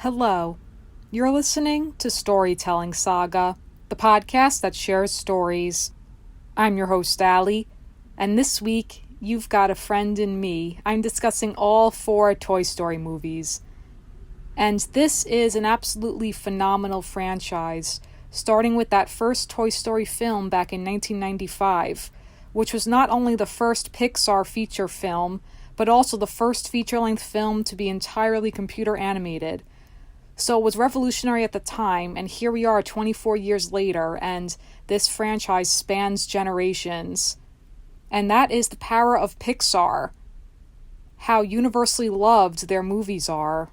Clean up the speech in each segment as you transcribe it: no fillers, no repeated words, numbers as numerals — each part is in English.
Hello. You're listening to Storytelling Saga, the podcast that shares stories. I'm your host, Allie, and this week, you've got a friend in me. I'm discussing all 4 Toy Story movies. And this is an absolutely phenomenal franchise, starting with that first Toy Story film back in 1995, which was not only the first Pixar feature film, but also the first feature-length film to be entirely computer animated. So it was revolutionary at the time, and here we are 24 years later, and this franchise spans generations. And that is the power of Pixar. How universally loved their movies are,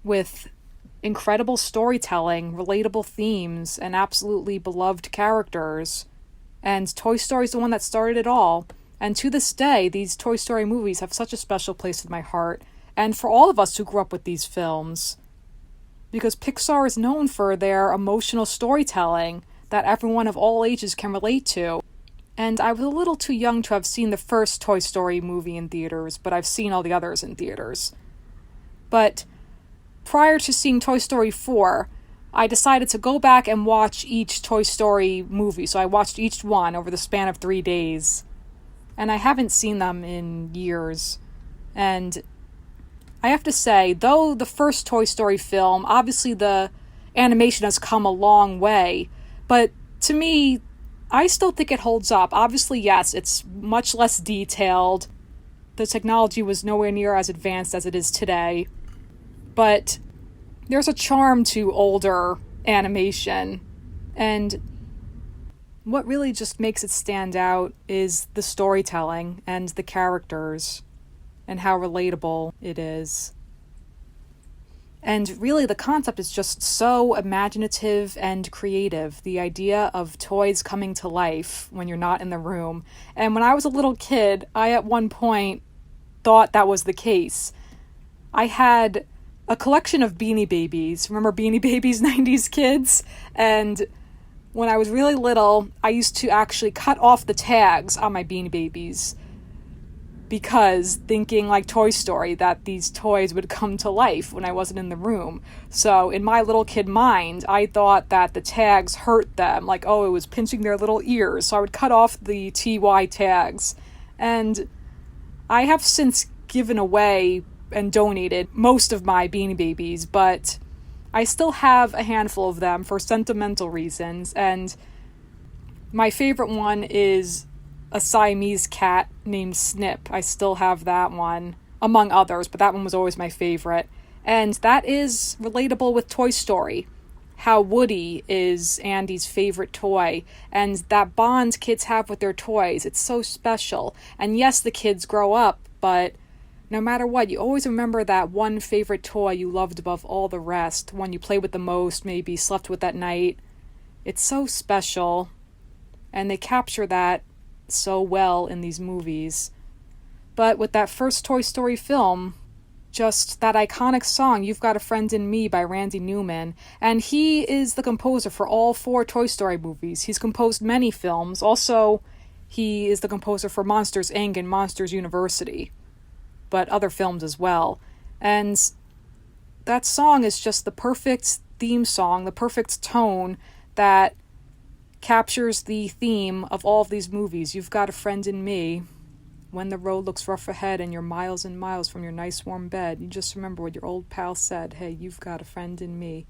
with incredible storytelling, relatable themes, and absolutely beloved characters. And Toy Story is the one that started it all. And to this day, these Toy Story movies have such a special place in my heart, and for all of us who grew up with these films. Because Pixar is known for their emotional storytelling that everyone of all ages can relate to. And I was a little too young to have seen the first Toy Story movie in theaters, but I've seen all the others in theaters. But prior to seeing Toy Story 4, I decided to go back and watch each Toy Story movie. So I watched each one over the span of 3 days. And I haven't seen them in years. And I have to say, though the first Toy Story film, obviously the animation has come a long way, but to me, I still think it holds up. Obviously, yes, it's much less detailed. The technology was nowhere near as advanced as it is today. But there's a charm to older animation. And what really just makes it stand out is the storytelling and the characters and how relatable it is. And really, the concept is just so imaginative and creative. The idea of toys coming to life when you're not in the room. And when I was a little kid, I at one point thought that was the case. I had a collection of Beanie Babies. Remember Beanie Babies, 90s kids? And when I was really little, I used to actually cut off the tags on my Beanie Babies, because thinking like Toy Story that these toys would come to life when I wasn't in the room. So in my little kid mind, I thought that the tags hurt them, like, oh, it was pinching their little ears. So I would cut off the TY tags. And I have since given away and donated most of my Beanie Babies, but I still have a handful of them for sentimental reasons. And my favorite one is a Siamese cat named Snip. I still have that one, among others, but that one was always my favorite. And that is relatable with Toy Story. How Woody is Andy's favorite toy, and that bond kids have with their toys. It's so special. And yes, the kids grow up, but no matter what, you always remember that one favorite toy you loved above all the rest, one you played with the most, maybe slept with at night. It's so special. And they capture that so well in these movies. But with that first Toy Story film, just that iconic song, You've Got a Friend in Me by Randy Newman, and he is the composer for all 4 Toy Story movies. He's composed many films. Also, he is the composer for Monsters, Inc. and Monsters University, but other films as well. And that song is just the perfect theme song, the perfect tone that captures the theme of all of these movies. You've got a friend in me. When the road looks rough ahead and you're miles and miles from your nice warm bed, you just remember what your old pal said. Hey, you've got a friend in me.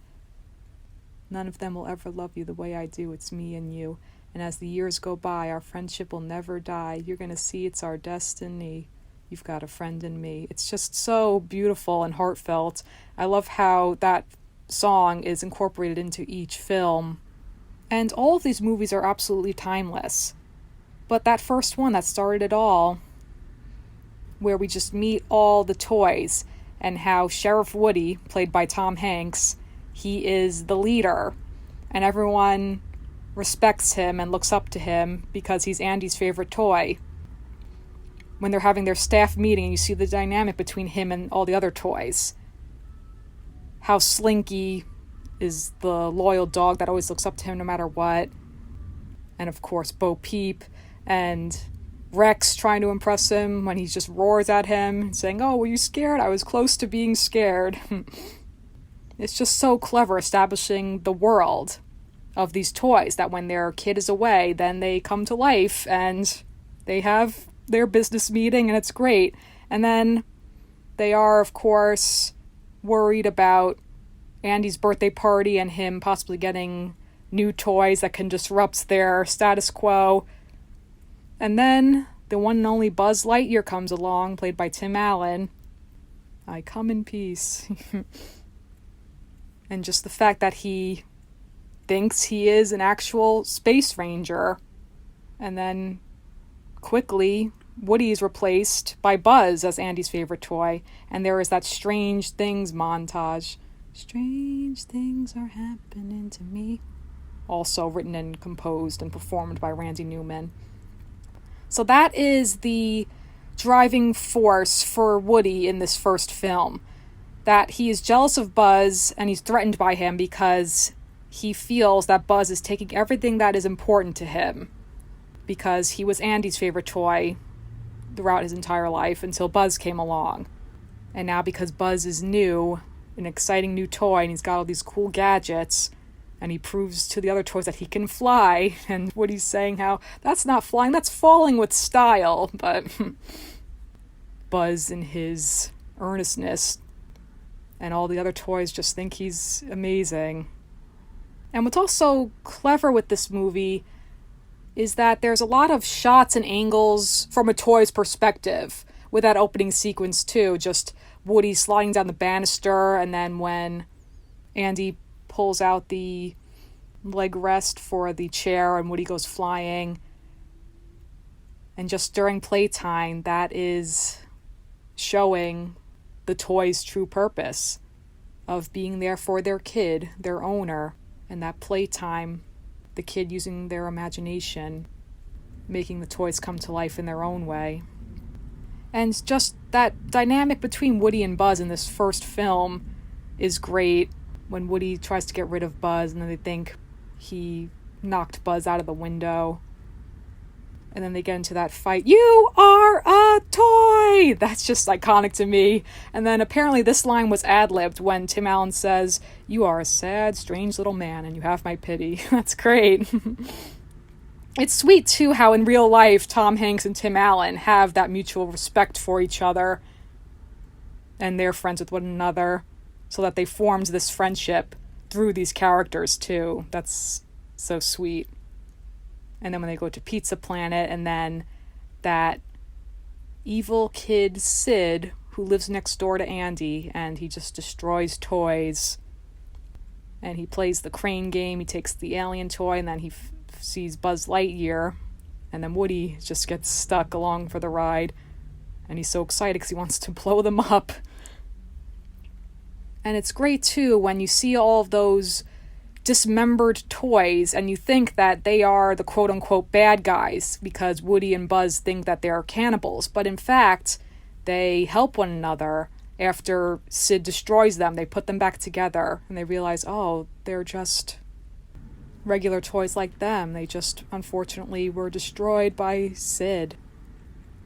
None of them will ever love you the way I do. It's me and you. And as the years go by, our friendship will never die. You're going to see it's our destiny. You've got a friend in me. It's just so beautiful and heartfelt. I love how that song is incorporated into each film. And all of these movies are absolutely timeless. But that first one that started it all, where we just meet all the toys, and how Sheriff Woody, played by Tom Hanks, he is the leader, and everyone respects him and looks up to him because he's Andy's favorite toy. When they're having their staff meeting, you see the dynamic between him and all the other toys. How Slinky is the loyal dog that always looks up to him no matter what. And of course, Bo Peep and Rex trying to impress him when he just roars at him, saying, oh, were you scared? I was close to being scared. it's just so clever establishing the world of these toys that when their kid is away, then they come to life and they have their business meeting and it's great. And then they are, of course, worried about Andy's birthday party and him possibly getting new toys that can disrupt their status quo. And then the one and only Buzz Lightyear comes along, played by Tim Allen. I come in peace. And just the fact that he thinks he is an actual space ranger. And then quickly, Woody is replaced by Buzz as Andy's favorite toy. And there is that strange things montage. Strange things are happening to me. Also written and composed and performed by Randy Newman. So that is the driving force for Woody in this first film. That he is jealous of Buzz and he's threatened by him because he feels that Buzz is taking everything that is important to him. Because he was Andy's favorite toy throughout his entire life until Buzz came along. And now because Buzz is new, an exciting new toy, and he's got all these cool gadgets, and he proves to the other toys that he can fly, and Woody's saying how, that's not flying, that's falling with style, but Buzz in his earnestness, and all the other toys just think he's amazing. And what's also clever with this movie is that there's a lot of shots and angles from a toy's perspective with that opening sequence too, just Woody sliding down the banister, and then when Andy pulls out the leg rest for the chair and Woody goes flying. And just during playtime, that is showing the toy's true purpose of being there for their kid, their owner, and that playtime, the kid using their imagination, making the toys come to life in their own way. And just that dynamic between Woody and Buzz in this first film is great. When Woody tries to get rid of Buzz and then they think he knocked Buzz out of the window. And then they get into that fight. You are a toy! That's just iconic to me. And then apparently this line was ad-libbed when Tim Allen says, you are a sad, strange little man and you have my pity. That's great. It's sweet, too, how in real life Tom Hanks and Tim Allen have that mutual respect for each other. And they're friends with one another. So that they formed this friendship through these characters, too. That's so sweet. And then when they go to Pizza Planet, and then that evil kid Sid, who lives next door to Andy, and he just destroys toys. And he plays the crane game, he takes the alien toy, and then he sees Buzz Lightyear, and then Woody just gets stuck along for the ride. And he's so excited because he wants to blow them up. And it's great, too, when you see all of those dismembered toys and you think that they are the quote-unquote bad guys because Woody and Buzz think that they're cannibals. But in fact, they help one another. After Sid destroys them, they put them back together and they realize, oh, they're just regular toys like them. They just, unfortunately, were destroyed by Sid.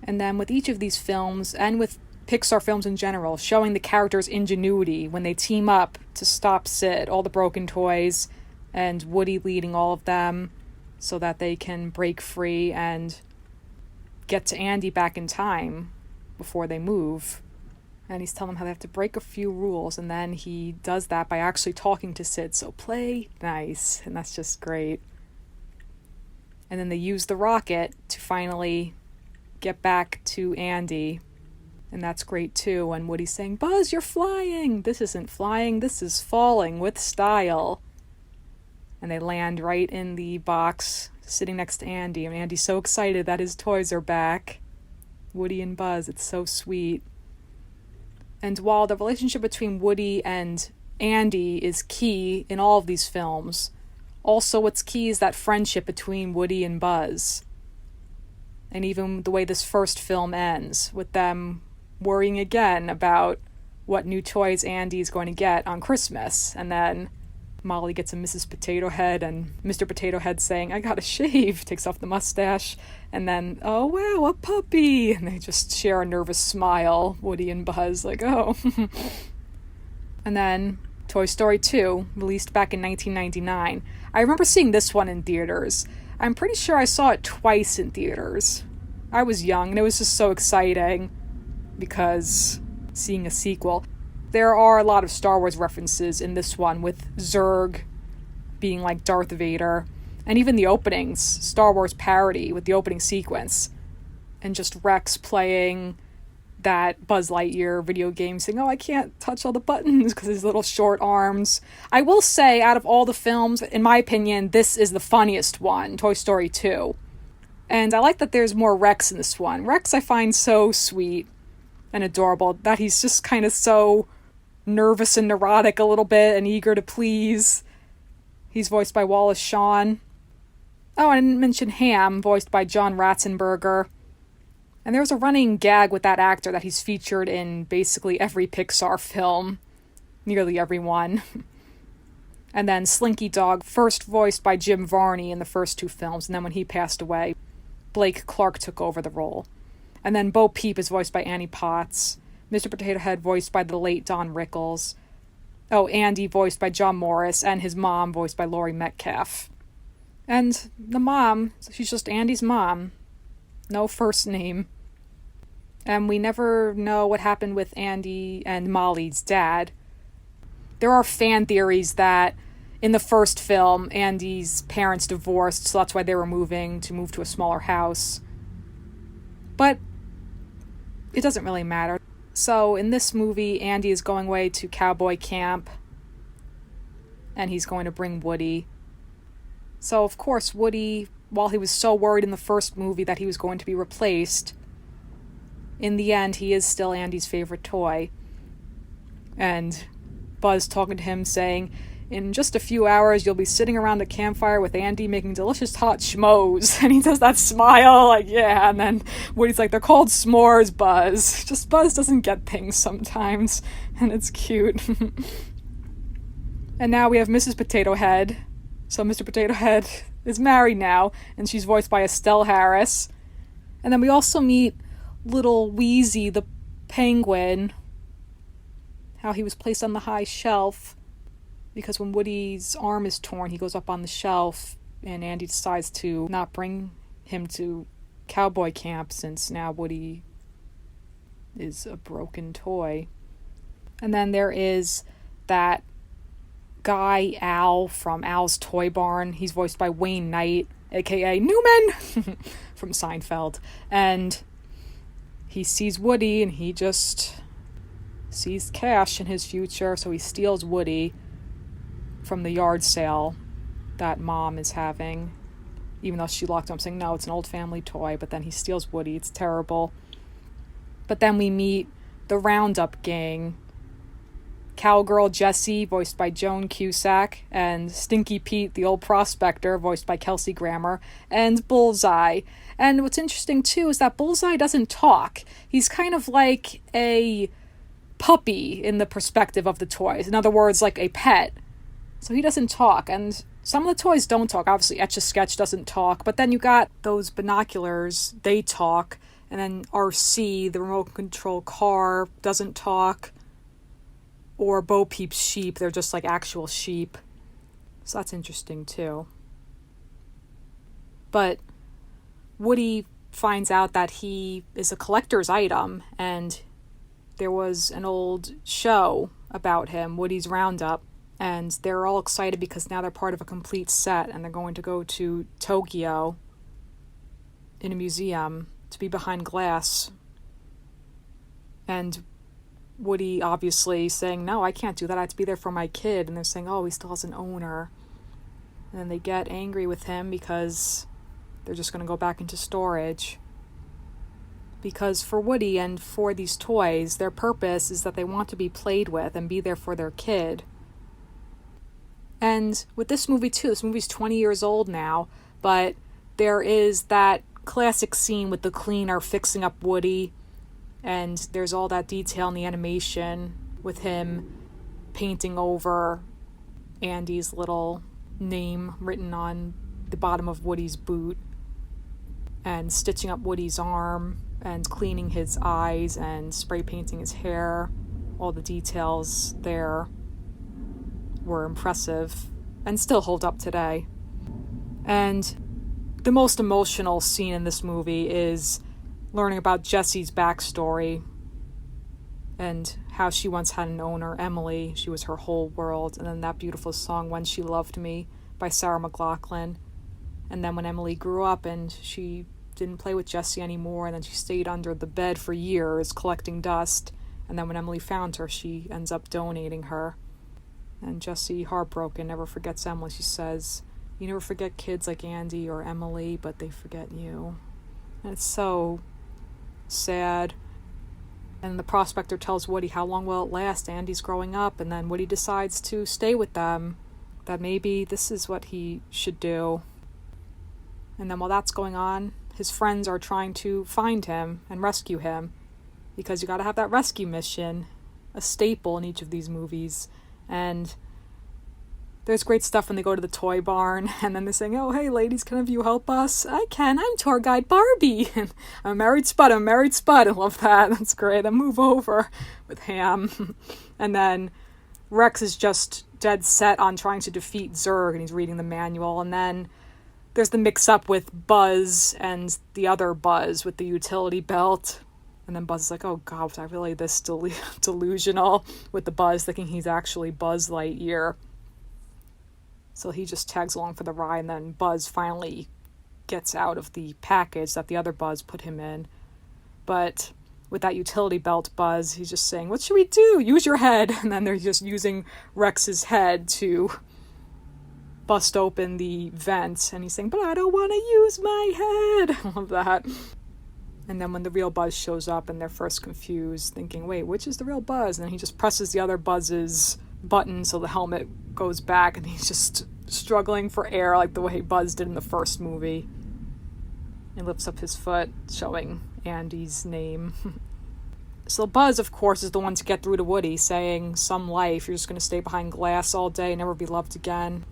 And then with each of these films, and with Pixar films in general, showing the characters' ingenuity when they team up to stop Sid, all the broken toys, and Woody leading all of them so that they can break free and get to Andy back in time before they move. And he's telling them how they have to break a few rules, and then he does that by actually talking to Sid, so play nice, and that's just great. And then they use the rocket to finally get back to Andy. And that's great, too, when Woody's saying, Buzz, you're flying! This isn't flying, this is falling with style. And they land right in the box, sitting next to Andy, and Andy's so excited that his toys are back. Woody and Buzz, it's so sweet. And while the relationship between Woody and Andy is key in all of these films, also what's key is that friendship between Woody and Buzz. And even the way this first film ends, with them worrying again about what new toys Andy's going to get on Christmas. And then Molly gets a Mrs. Potato Head, and Mr. Potato Head saying, I gotta shave, takes off the mustache. And then, oh wow, a puppy! And they just share a nervous smile, Woody and Buzz, like, oh. And then Toy Story 2, released back in 1999. I remember seeing this one in theaters. I'm pretty sure I saw it twice in theaters. I was young, and it was just so exciting because seeing a sequel. There are a lot of Star Wars references in this one, with Zurg being like Darth Vader, and even the openings, Star Wars parody with the opening sequence, and just Rex playing that Buzz Lightyear video game saying, oh, I can't touch all the buttons because his little short arms. I will say, out of all the films, in my opinion, this is the funniest one, Toy Story 2. And I like that there's more Rex in this one. Rex I find so sweet and adorable, that he's just kind of so nervous and neurotic a little bit and eager to please. He's voiced by Wallace Shawn. Oh, I didn't mention Ham, voiced by John Ratzenberger. And there's a running gag with that actor that he's featured in basically every Pixar film. Nearly every one. And then Slinky Dog, first voiced by Jim Varney in the first two films, and then when he passed away, Blake Clark took over the role. And then Bo Peep is voiced by Annie Potts. Mr. Potato Head voiced by the late Don Rickles. Oh, Andy voiced by John Morris, and his mom voiced by Laurie Metcalf. And the mom, she's just Andy's mom. No first name. And we never know what happened with Andy and Molly's dad. There are fan theories that in the first film, Andy's parents divorced, so that's why they were move to a smaller house. But it doesn't really matter. So in this movie, Andy is going away to cowboy camp, and he's going to bring Woody. So of course, Woody, while he was so worried in the first movie that he was going to be replaced, in the end, he is still Andy's favorite toy. And Buzz talking to him saying, in just a few hours, you'll be sitting around a campfire with Andy making delicious hot schmoes. And he does that smile, like, yeah. And then Woody's like, they're called s'mores, Buzz. Just Buzz doesn't get things sometimes. And it's cute. And now we have Mrs. Potato Head. So Mr. Potato Head is married now, and she's voiced by Estelle Harris. And then we also meet little Wheezy, the penguin, how he was placed on the high shelf, because when Woody's arm is torn, he goes up on the shelf, and Andy decides to not bring him to cowboy camp, since now Woody is a broken toy. And then there is that guy Al from Al's Toy Barn. He's voiced by Wayne Knight, aka Newman from Seinfeld. And he sees Woody, and he just sees cash in his future, so he steals Woody from the yard sale that Mom is having, even though she locked him up saying, no, it's an old family toy. But then he steals Woody. It's terrible. But then we meet the Roundup gang. Cowgirl Jessie, voiced by Joan Cusack, and Stinky Pete, the old prospector, voiced by Kelsey Grammer, and Bullseye. And what's interesting, too, is that Bullseye doesn't talk. He's kind of like a puppy in the perspective of the toys. In other words, like a pet. So he doesn't talk, and some of the toys don't talk. Obviously, Etch-a-Sketch doesn't talk, but then you got those binoculars, they talk, and then RC, the remote control car, doesn't talk. Or Bo Peep's sheep, they're just like actual sheep. So that's interesting too. But Woody finds out that he is a collector's item, and there was an old show about him, Woody's Roundup, and they're all excited because now they're part of a complete set, and they're going to go to Tokyo in a museum to be behind glass. And Woody obviously saying, no, I can't do that, I have to be there for my kid. And they're saying, oh, he still has an owner. And then they get angry with him because they're just going to go back into storage. Because for Woody and for these toys, their purpose is that they want to be played with and be there for their kid. And with this movie too, this movie's 20 years old now, but there is that classic scene with the cleaner fixing up Woody. And there's all that detail in the animation with him painting over Andy's little name written on the bottom of Woody's boot, and stitching up Woody's arm, and cleaning his eyes, and spray painting his hair. All the details there. were impressive and still hold up today. And the most emotional scene in this movie is learning about Jessie's backstory and how she once had an owner, Emily. She was her whole world. And then that beautiful song, When She Loved Me, by Sarah McLachlan. And then when Emily grew up and she didn't play with Jessie anymore, and then she stayed under the bed for years collecting dust. And then when Emily found her, she ends up donating her. And Jessie, heartbroken, never forgets Emily. She says, "You never forget kids like Andy or Emily, but they forget you." And it's so sad. And the prospector tells Woody, how long will it last? Andy's growing up. And then Woody decides to stay with them, that maybe this is what he should do. And then while that's going on, his friends are trying to find him and rescue him, because you got to have that rescue mission, a staple in each of these movies. And there's great stuff when they go to the toy barn, and then they're saying, "Oh, hey, ladies, can you help us?" "I can. I'm tour guide Barbie." And I'm a married spud. I love that. That's great. Then move over with Ham. And then Rex is just dead set on trying to defeat Zurg, and he's reading the manual. And then there's the mix-up with Buzz and the other Buzz with the utility belt. And then Buzz is like, "Oh, God, was I really this delusional?" with the Buzz, thinking he's actually Buzz Lightyear. So he just tags along for the ride, and then Buzz finally gets out of the package that the other Buzz put him in. But with that utility belt Buzz, he's just saying, "What should we do? Use your head." And then they're just using Rex's head to bust open the vent. And he's saying, "But I don't want to use my head." I love that. And then when the real Buzz shows up, and they're first confused, thinking, wait, which is the real Buzz? And then he just presses the other Buzz's button so the helmet goes back, and he's just struggling for air like the way Buzz did in the first movie. He lifts up his foot, showing Andy's name. So Buzz, of course, is the one to get through to Woody, saying, "Some life, you're just going to stay behind glass all day and never be loved again."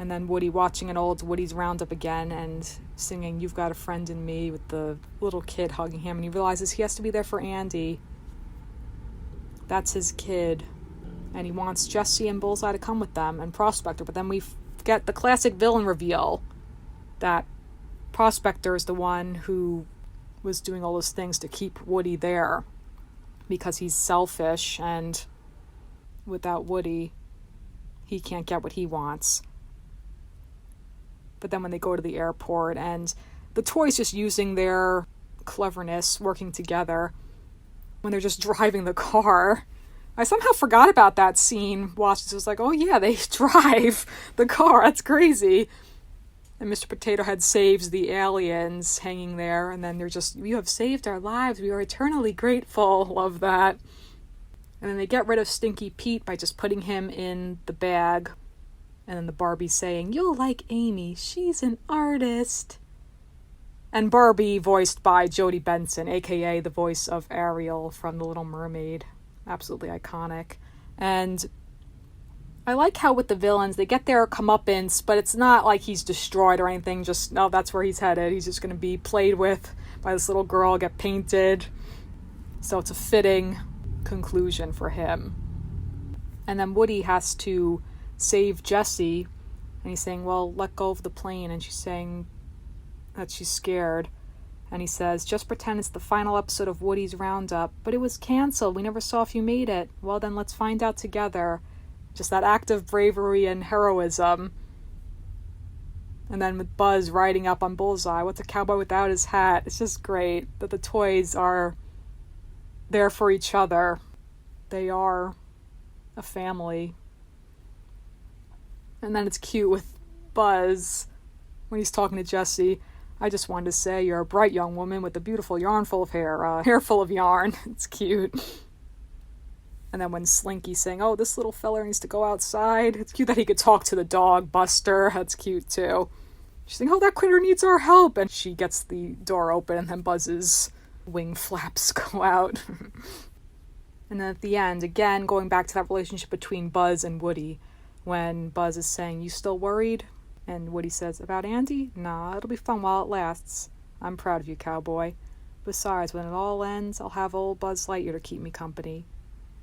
And then Woody watching an old Woody's Roundup again and singing "You've Got a Friend in Me" with the little kid hugging him, and he realizes he has to be there for Andy. That's his kid. And he wants Jessie and Bullseye to come with them, and Prospector. But then we get the classic villain reveal that Prospector is the one who was doing all those things to keep Woody there, because he's selfish, and without Woody, he can't get what he wants. But then when they go to the airport, and the toys just using their cleverness, working together, when they're just driving the car. I somehow forgot about that scene. Watched it, was like, oh yeah, they drive the car. That's crazy. And Mr. Potato Head saves the aliens hanging there, and then they're just, "You have saved our lives. We are eternally grateful." Love that. And then they get rid of Stinky Pete by just putting him in the bag. And then the Barbie saying, "You'll like Amy. She's an artist." And Barbie voiced by Jodie Benson, aka the voice of Ariel from The Little Mermaid. Absolutely iconic. And I like how with the villains, they get their comeuppance, but it's not like he's destroyed or anything. Just, no, that's where he's headed. He's just going to be played with by this little girl, get painted. So it's a fitting conclusion for him. And then Woody has to save Jessie, and he's saying, "Well, let go of the plane." And she's saying that she's scared. And he says, "Just pretend it's the final episode of Woody's Roundup, but it was canceled. We never saw if you made it. Well, then let's find out together." Just that act of bravery and heroism. And then with Buzz riding up on Bullseye, what's a cowboy without his hat? It's just great that the toys are there for each other. They are a family. And then it's cute with Buzz when he's talking to Jessie. "I just wanted to say you're a bright young woman with a beautiful yarn full of hair. Hair full of yarn." It's cute. And then when Slinky's saying, "Oh, this little fella needs to go outside." It's cute that he could talk to the dog, Buster. That's cute too. She's saying, "Oh, that critter needs our help." And she gets the door open, and then Buzz's wing flaps go out. And then at the end, again, going back to that relationship between Buzz and Woody, when Buzz is saying, "You still worried?" And Woody says, "About Andy? Nah, it'll be fun while it lasts. I'm proud of you, cowboy. Besides, when it all ends, I'll have old Buzz Lightyear to keep me company.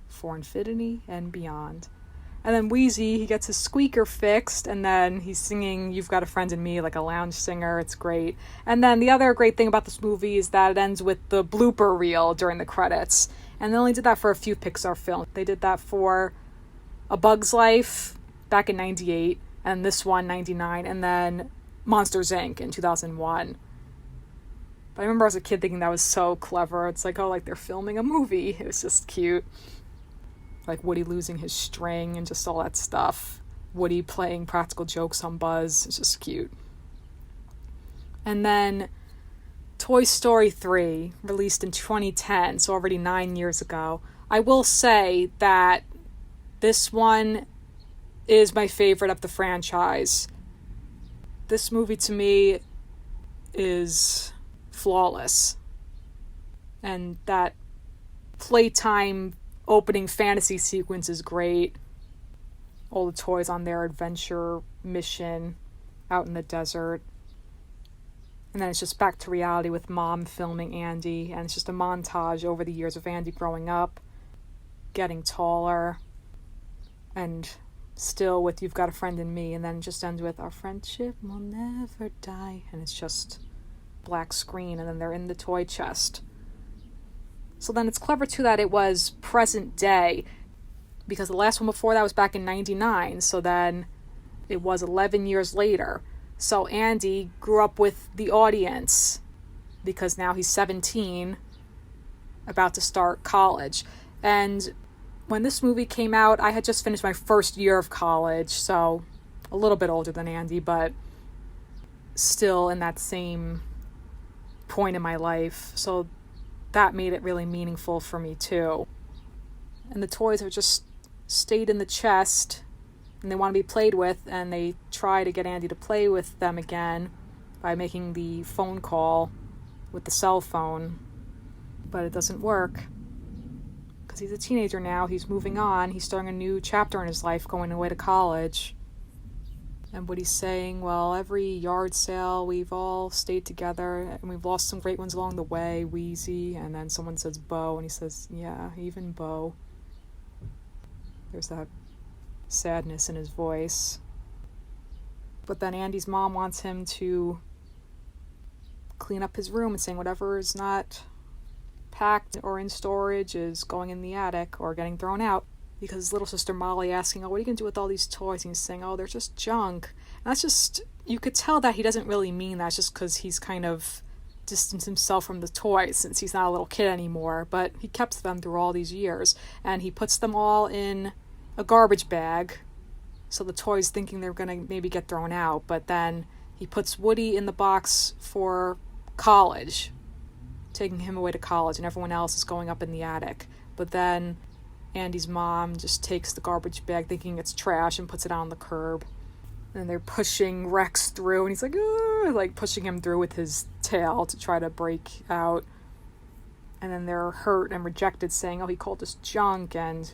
For infinity and beyond." And then Wheezy, he gets his squeaker fixed, and then he's singing You've Got a Friend in Me, like a lounge singer. It's great. And then the other great thing about this movie is that it ends with the blooper reel during the credits. And they only did that for a few Pixar films. They did that for A Bug's Life back in 98, and this one, 99, and then Monsters, Inc. in 2001. But I remember as a kid thinking that was so clever. It's like, oh, like they're filming a movie. It was just cute. Like Woody losing his string and just all that stuff. Woody playing practical jokes on Buzz. It's just cute. And then Toy Story 3, released in 2010, so already 9 years ago. I will say that this one is my favorite of the franchise. This movie to me is flawless. And that playtime opening fantasy sequence is great. All the toys on their adventure mission out in the desert. And then it's just back to reality with Mom filming Andy. And it's just a montage over the years of Andy growing up, getting taller, and still with You've Got a Friend in Me. And then it just ends with Our friendship will never die. And it's just black screen. And then they're in the toy chest. So then it's clever too that it was present day, because the last one before that was back in 99, so then it was 11 years later. So Andy grew up with the audience, because now he's 17, about to start college. And when this movie came out, I had just finished my first year of college, so a little bit older than Andy, but still in that same point in my life. So that made it really meaningful for me too. And the toys have just stayed in the chest, and they want to be played with, and they try to get Andy to play with them again by making the phone call with the cell phone, but it doesn't work because he's a teenager now. He's moving on. He's starting a new chapter in his life, going away to college. And Woody's saying, well, every yard sale, we've all stayed together, and we've lost some great ones along the way, Wheezy. And then someone says Bo, and he says, yeah, even Bo. There's that sadness in his voice. But then Andy's mom wants him to clean up his room and saying whatever is not packed or in storage is going in the attic or getting thrown out. Because his little sister Molly asking, oh, what are you going to do with all these toys? And he's saying, oh, they're just junk. And that's just, you could tell that he doesn't really mean that, just because he's kind of distanced himself from the toys since he's not a little kid anymore. But he kept them through all these years. And he puts them all in a garbage bag. So the toys thinking they're going to maybe get thrown out. But then he puts Woody in the box for college, taking him away to college. And everyone else is going up in the attic. But then Andy's mom just takes the garbage bag thinking it's trash and puts it out on the curb. And they're pushing Rex through, and he's like, ugh, like pushing him through with his tail to try to break out. And then they're hurt and rejected, saying, oh, he called us junk. And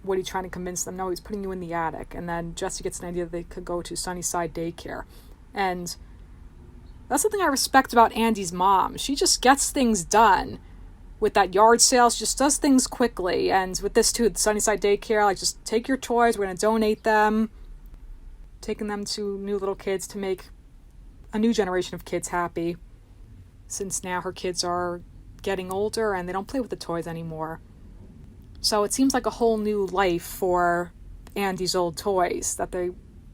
Woody trying to convince them, no, he's putting you in the attic. And then Jesse gets an idea that they could go to Sunnyside Daycare. And that's something I respect about Andy's mom. She just gets things done. With that yard sale, she just does things quickly. And with this too, the Sunnyside Daycare, like, just take your toys, we're going to donate them. Taking them to new little kids to make a new generation of kids happy. Since now her kids are getting older and they don't play with the toys anymore. So it seems like a whole new life for Andy's old toys, that they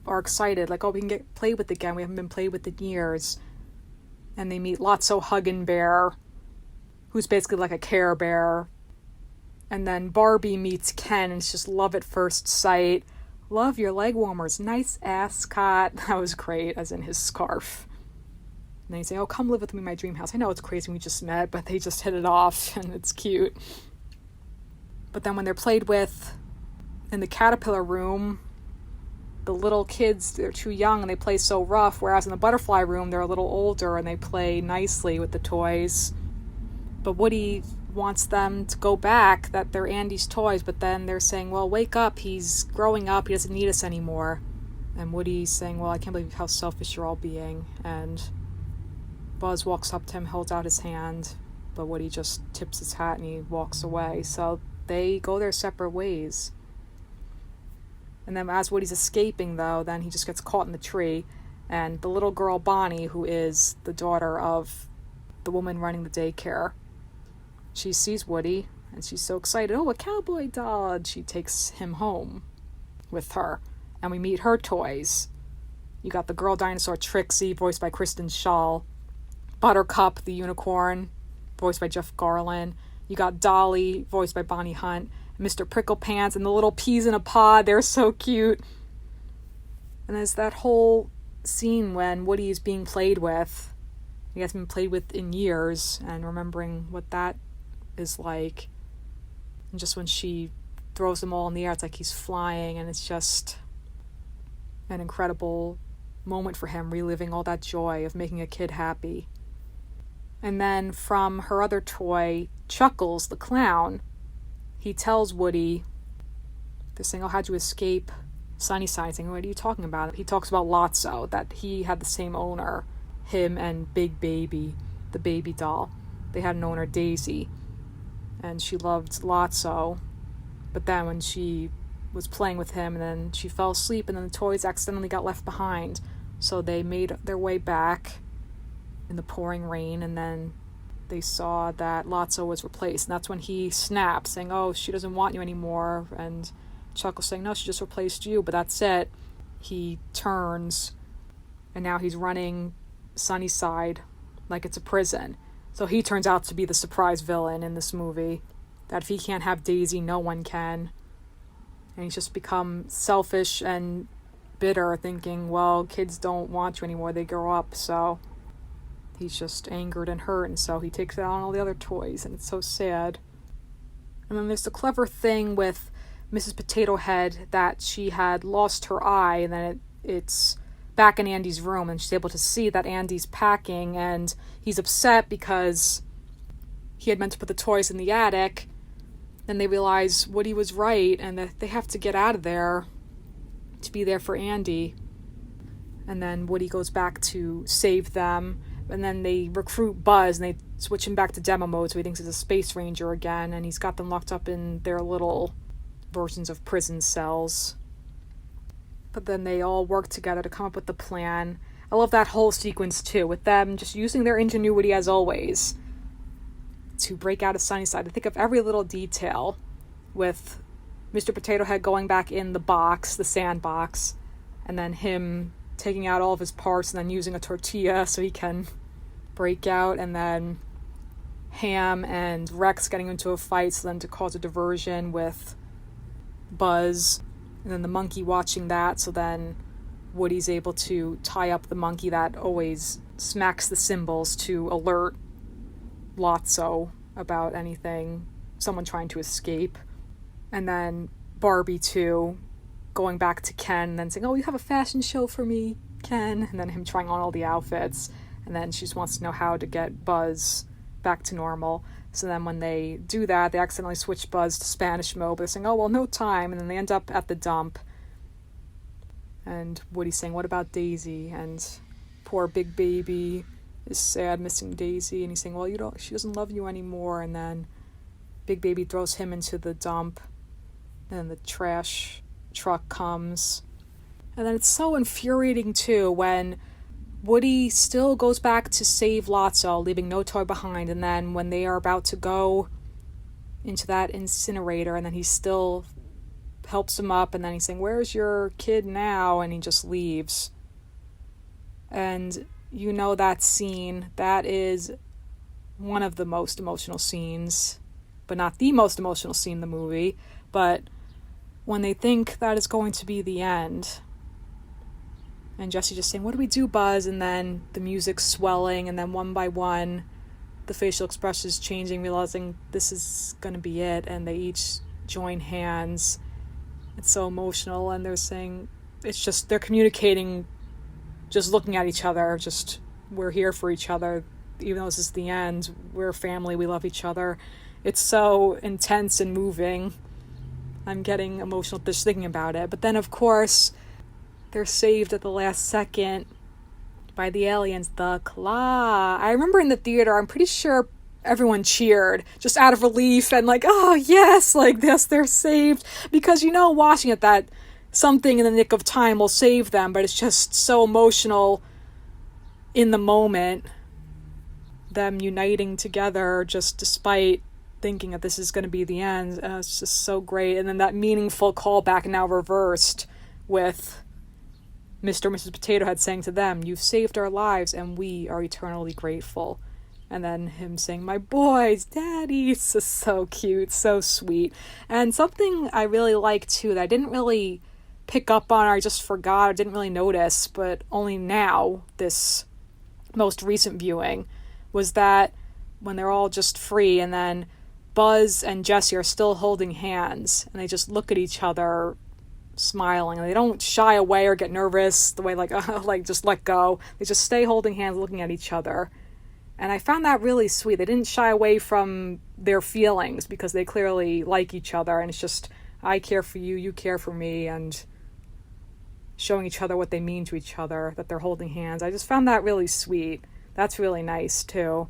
are excited. Like, oh, we can get played with again. We haven't been played with in years. And they meet Lotso Huggin' Bear, who's basically like a Care Bear. And then Barbie meets Ken, and it's just love at first sight. Love your leg warmers. Nice ascot. That was great, as in his scarf. And then he's saying, oh, come live with me in my dream house. I know it's crazy we just met, but they just hit it off, and it's cute. But then when they're played with in the caterpillar room, the little kids, they're too young and they play so rough, whereas in the butterfly room, they're a little older and they play nicely with the toys. But Woody wants them to go back, that they're Andy's toys, but then they're saying, well, wake up, he's growing up, he doesn't need us anymore. And Woody's saying, well, I can't believe how selfish you're all being. And Buzz walks up to him, holds out his hand, but Woody just tips his hat and he walks away. So they go their separate ways. And then as Woody's escaping, though, then he just gets caught in the tree. And the little girl, Bonnie, who is the daughter of the woman running the daycare, she sees Woody, and she's so excited. Oh, a cowboy doll! And she takes him home with her. And we meet her toys. You got the girl dinosaur Trixie, voiced by Kristen Schaal. Buttercup, the unicorn, voiced by Jeff Garlin. You got Dolly, voiced by Bonnie Hunt. Mr. Pricklepants and the little peas in a pod. They're so cute. And there's that whole scene when Woody is being played with. He hasn't been played with in years, and remembering what that is like. And just when she throws them all in the air, it's like he's flying, and it's just an incredible moment for him, reliving all that joy of making a kid happy. And then from her other toy, Chuckles, the clown, he tells Woody, they're saying, oh, how'd you escape Sunnyside? Saying, what are you talking about? He talks about Lotso, that he had the same owner, him and Big Baby, the baby doll. They had an owner, Daisy, and she loved Lotso. But then when she was playing with him, and then she fell asleep, and then the toys accidentally got left behind. So they made their way back in the pouring rain, and then they saw that Lotso was replaced. And that's when he snapped, saying, oh, she doesn't want you anymore. And Chuckles saying, no, she just replaced you. But that's it. He turns, and now he's running Sunnyside like it's a prison. So he turns out to be the surprise villain in this movie. That if he can't have Daisy, no one can. And he's just become selfish and bitter, thinking, well, kids don't want you anymore. They grow up, so he's just angered and hurt, and so he takes it out on all the other toys, and it's so sad. And then there's the clever thing with Mrs. Potato Head that she had lost her eye, and then it's back in Andy's room, and she's able to see that Andy's packing, and he's upset because he had meant to put the toys in the attic. Then they realize Woody was right, and that they have to get out of there to be there for Andy. And then Woody goes back to save them. And then they recruit Buzz, and they switch him back to demo mode, so he thinks he's a space ranger again, and he's got them locked up in their little versions of prison cells. But then they all work together to come up with the plan. I love that whole sequence, too, with them just using their ingenuity, as always, to break out of Sunnyside. I think of every little detail, with Mr. Potato Head going back in the box, the sandbox, and then him taking out all of his parts and then using a tortilla so he can break out, and then Ham and Rex getting into a fight so then to cause a diversion with Buzz, and then the monkey watching that, so then Woody's able to tie up the monkey that always smacks the cymbals to alert Lotso about anything, someone trying to escape. And then Barbie too, going back to Ken and then saying, oh, you have a fashion show for me, Ken, and then him trying on all the outfits, and then she just wants to know how to get Buzz back to normal. So then when they do that, they accidentally switch Buzz to Spanish mode, but they're saying, oh, well, no time, and then they end up at the dump, and Woody's saying, what about Daisy? And poor Big Baby is sad, missing Daisy, and he's saying, well, she doesn't love you anymore. And then Big Baby throws him into the dump, and then the trash truck comes. And then it's so infuriating too when Woody still goes back to save Lotso, leaving no toy behind, and then when they are about to go into that incinerator, and then he still helps him up, and then he's saying, where's your kid now? And he just leaves. And you know that scene, that is one of the most emotional scenes, but not the most emotional scene in the movie, but when they think that is going to be the end, and Jesse just saying, what do we do, Buzz? And then the music's swelling, and then one by one, the facial expressions changing, realizing this is going to be it, and they each join hands. It's so emotional, and they're saying, it's just, they're communicating, just looking at each other, just, we're here for each other, even though this is the end, we're family, we love each other. It's so intense and moving. I'm getting emotional just thinking about it. But then, of course, they're saved at the last second by the aliens, the Claw. I remember in the theater, I'm pretty sure everyone cheered just out of relief and like, oh, yes, like this, they're saved. Because, watching it, that something in the nick of time will save them, but it's just so emotional in the moment, them uniting together just despite thinking that this is going to be the end. It's just so great. And then that meaningful callback now reversed with Mr. and Mrs. Potato Head saying to them, "You've saved our lives and we are eternally grateful." And then him saying, "My boys, Daddy." It's just so cute, so sweet. And something I really like too that I didn't really pick up on, or I just forgot, or didn't really notice, but only now, this most recent viewing, was that when they're all just free and then Buzz and Jessie are still holding hands and they just look at each other smiling, and they don't shy away or get nervous the way like just let go. They just stay holding hands looking at each other. And I found that really sweet. They didn't shy away from their feelings because they clearly like each other, and it's just, I care for you, you care for me, and showing each other what they mean to each other, that they're holding hands. I just found that really sweet. That's really nice too.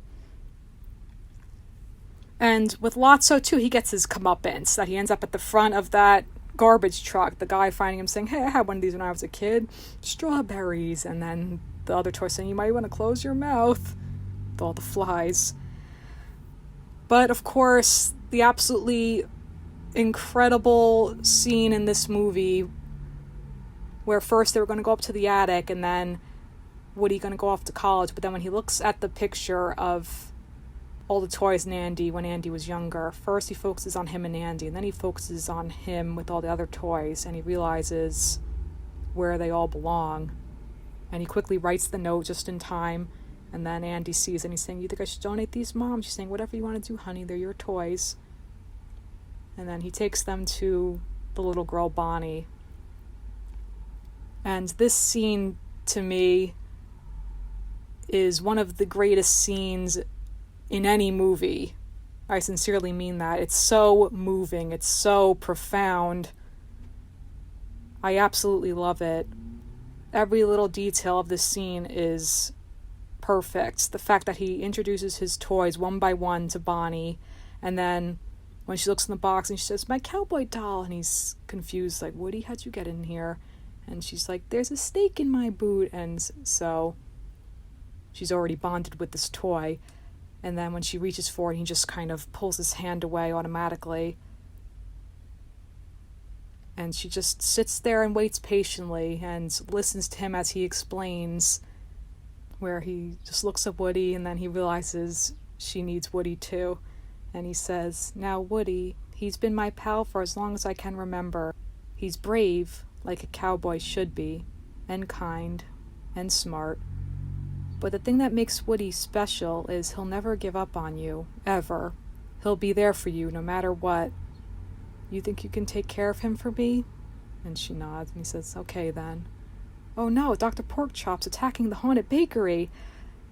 And with Lotso too, he gets his comeuppance, that he ends up at the front of that garbage truck, the guy finding him saying, "Hey, I had one of these when I was a kid, strawberries," and then the other toy saying, "You might want to close your mouth," with all the flies. But of course, the absolutely incredible scene in this movie where first they were going to go up to the attic and then Woody going to go off to college, but then when he looks at the picture of all the toys and Andy when Andy was younger, first he focuses on him and Andy, and then he focuses on him with all the other toys, and he realizes where they all belong. And he quickly writes the note just in time, and then Andy sees it and he's saying, "You think I should donate these, Mom?" She's saying, "Whatever you want to do, honey, they're your toys." And then he takes them to the little girl Bonnie. And this scene, to me, is one of the greatest scenes in any movie. I sincerely mean that. It's so moving. It's so profound. I absolutely love it. Every little detail of this scene is perfect. The fact that he introduces his toys one by one to Bonnie, and then when she looks in the box and she says, "My cowboy doll," and he's confused, like, "Woody, how'd you get in here?" And she's like, "There's a snake in my boot." And so she's already bonded with this toy. And then when she reaches for it, he just kind of pulls his hand away automatically. And she just sits there and waits patiently and listens to him as he explains, where he just looks at Woody and then he realizes she needs Woody too. And he says, "Now Woody, he's been my pal for as long as I can remember. He's brave, like a cowboy should be, and kind, and smart. But the thing that makes Woody special is he'll never give up on you, ever. He'll be there for you no matter what. You think you can take care of him for me?" And she nods and he says, "Okay then." "Oh no, Dr. Porkchop's attacking the haunted bakery."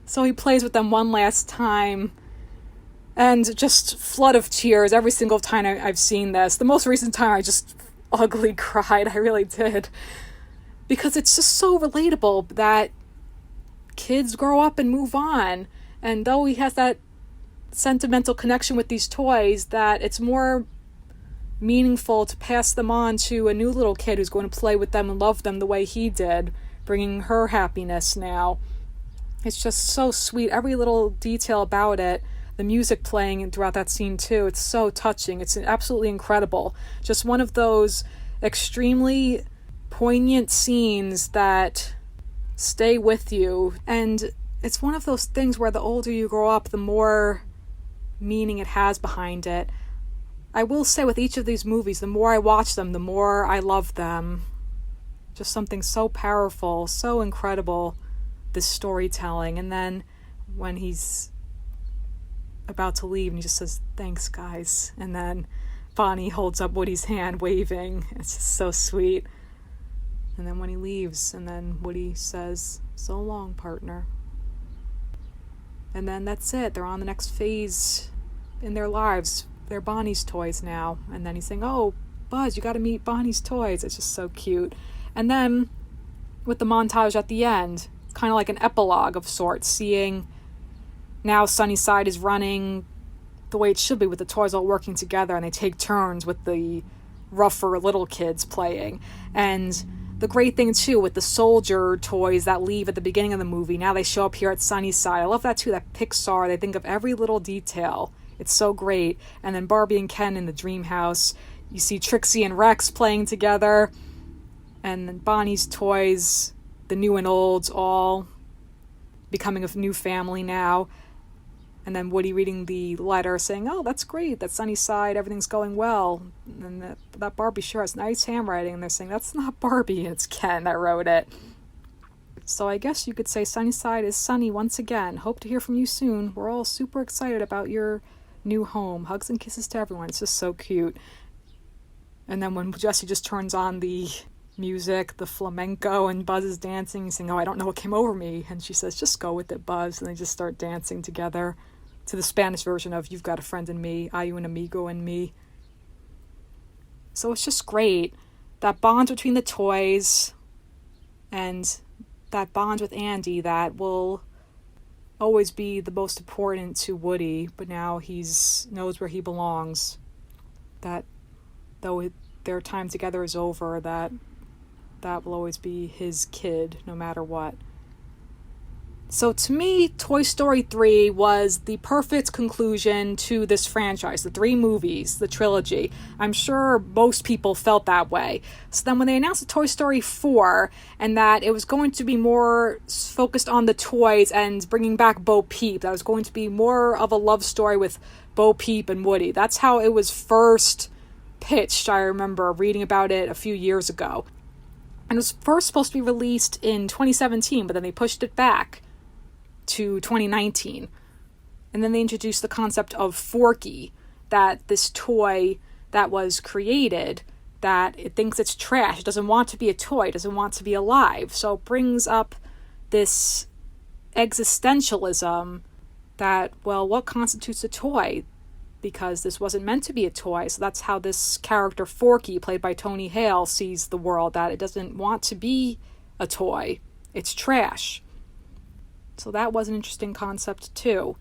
So he plays with them one last time, and just flood of tears every single time I've seen this. The most recent time I just ugly cried, I really did. Because it's just so relatable that kids grow up and move on, and though he has that sentimental connection with these toys, that it's more meaningful to pass them on to a new little kid who's going to play with them and love them the way he did, bringing her happiness now. It's just so sweet, every little detail about it. The music playing throughout that scene too, it's so touching. It's absolutely incredible. Just one of those extremely poignant scenes that stay with you. And it's one of those things where the older you grow up, the more meaning it has behind it. I will say with each of these movies, the more I watch them, the more I love them. Just something so powerful, so incredible, this storytelling. And then when he's about to leave and he just says, "Thanks, guys." And then Bonnie holds up Woody's hand, waving. It's just so sweet. And then when he leaves, and then Woody says, "So long, partner." And then that's it. They're on the next phase in their lives. They're Bonnie's toys now. And then he's saying, "Oh, Buzz, you got to meet Bonnie's toys." It's just so cute. And then with the montage at the end, it's kind of like an epilogue of sorts, seeing now Sunnyside is running the way it should be, with the toys all working together, and they take turns with the rougher little kids playing. And the great thing, too, with the soldier toys that leave at the beginning of the movie, now they show up here at Sunnyside. I love that, too, that Pixar, they think of every little detail. It's so great. And then Barbie and Ken in the dream house. You see Trixie and Rex playing together. And then Bonnie's toys, the new and olds, all becoming a new family now. And then Woody reading the letter saying, oh, that's great, that's Sunnyside, everything's going well. And that Barbie sure has nice handwriting. And they're saying, that's not Barbie, it's Ken that wrote it. So I guess you could say Sunnyside is sunny once again. Hope to hear from you soon. We're all super excited about your new home. Hugs and kisses to everyone. It's just so cute. And then when Jessie just turns on the music, the flamenco, and Buzz is dancing, he's saying, oh, I don't know what came over me. And she says, just go with it, Buzz. And they just start dancing together to the Spanish version of You've Got a Friend in Me, Hay un amigo en mí. So it's just great. That bond between the toys and that bond with Andy that will always be the most important to Woody, but now he's knows where he belongs. That though their time together is over, that will always be his kid, no matter what. So to me, Toy Story 3 was the perfect conclusion to this franchise, the 3 movies, the trilogy. I'm sure most people felt that way. So then when they announced the Toy Story 4, and that it was going to be more focused on the toys and bringing back Bo Peep, that was going to be more of a love story with Bo Peep and Woody. That's how it was first pitched. I remember reading about it a few years ago. And it was first supposed to be released in 2017, but then they pushed it back to 2019. And then they introduced the concept of Forky, that this toy that was created, that it thinks it's trash, it doesn't want to be a toy, it doesn't want to be alive. So it brings up this existentialism that, well, what constitutes a toy? Because this wasn't meant to be a toy. So that's how this character Forky, played by Tony Hale, sees the world, that it doesn't want to be a toy. It's trash. So that was an interesting concept too.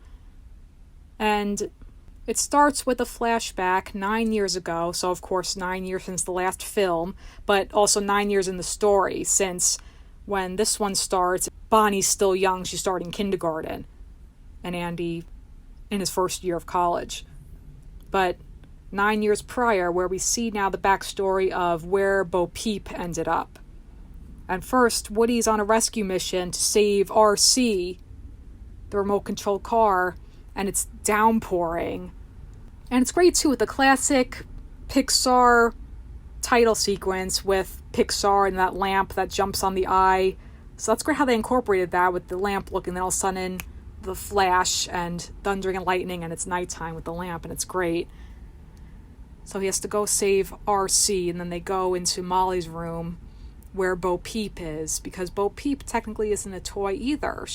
And it starts with a flashback 9 years ago. So of course 9 years since the last film, but also 9 years in the story, since when this one starts, Bonnie's still young, she's starting kindergarten, and Andy in his first year of college. But 9 years prior, where we see now the backstory of where Bo Peep ended up. And first, Woody's on a rescue mission to save RC, the remote-controlled car, and it's downpouring. And it's great, too, with the classic Pixar title sequence with Pixar and that lamp that jumps on the eye. So that's great how they incorporated that with the lamp looking, then all of a sudden the flash and thundering and lightning, and it's nighttime with the lamp, and it's great. So he has to go save RC, and then they go into Molly's room where Bo Peep is, because Bo Peep technically isn't a toy either.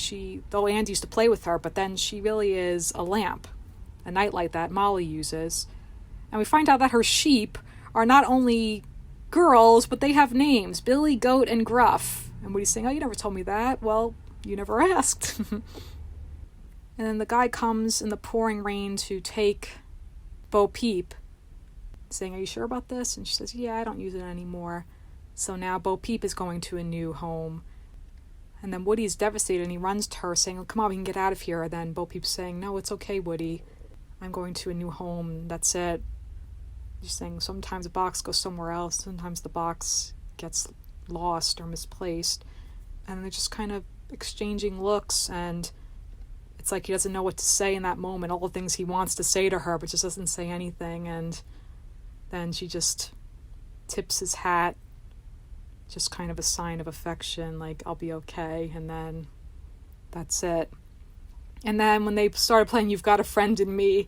Though Andy used to play with her, but then she really is a lamp, a nightlight that Molly uses. And we find out that her sheep are not only girls, but they have names, Billy, Goat, and Gruff. And Woody's saying, oh, you never told me that. Well, you never asked. And then the guy comes in the pouring rain to take Bo Peep, saying, are you sure about this? And she says, yeah, I don't use it anymore. So now Bo Peep is going to a new home. And then Woody's devastated, and he runs to her saying, oh, come on, we can get out of here. And then Bo Peep's saying, no, it's okay, Woody. I'm going to a new home. That's it. She's saying sometimes the box goes somewhere else. Sometimes the box gets lost or misplaced. And they're just kind of exchanging looks, and it's like he doesn't know what to say in that moment. All the things he wants to say to her, but just doesn't say anything. And then she just tips his hat, just kind of a sign of affection, like, I'll be okay. And then that's it. And then when they started playing You've Got a Friend in Me,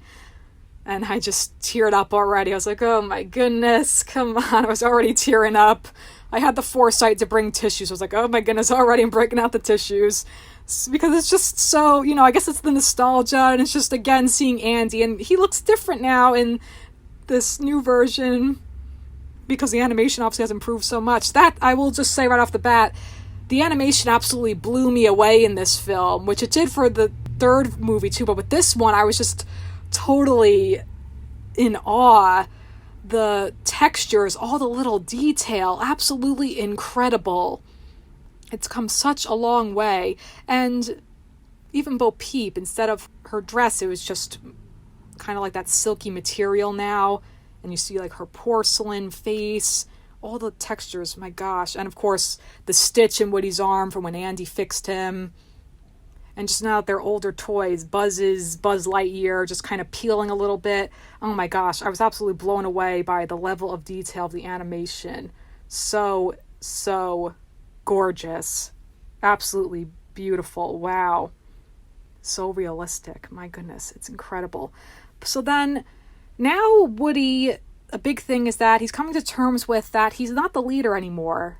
and I just teared up already. I was like, oh my goodness, come on. I was already tearing up. I had the foresight to bring tissues. I was like, oh my goodness, already I'm breaking out the tissues. Because it's just so, I guess it's the nostalgia, and it's just, again, seeing Andy. And he looks different now in this new version, because the animation obviously has improved so much. That, I will just say right off the bat, the animation absolutely blew me away in this film, which it did for the third movie too, but with this one, I was just totally in awe the textures, all the little detail, absolutely incredible. It's come such a long way. And even Bo Peep, instead of her dress, it was just kind of like that silky material now. And you see like her porcelain face, all the textures, my gosh. And of course, the stitch in Woody's arm from when Andy fixed him. And just now that they're older toys, Buzz Lightyear, just kind of peeling a little bit. Oh my gosh, I was absolutely blown away by the level of detail of the animation. So gorgeous. Absolutely beautiful. Wow. So realistic. My goodness, it's incredible. So then, now Woody, a big thing is that he's coming to terms with that he's not the leader anymore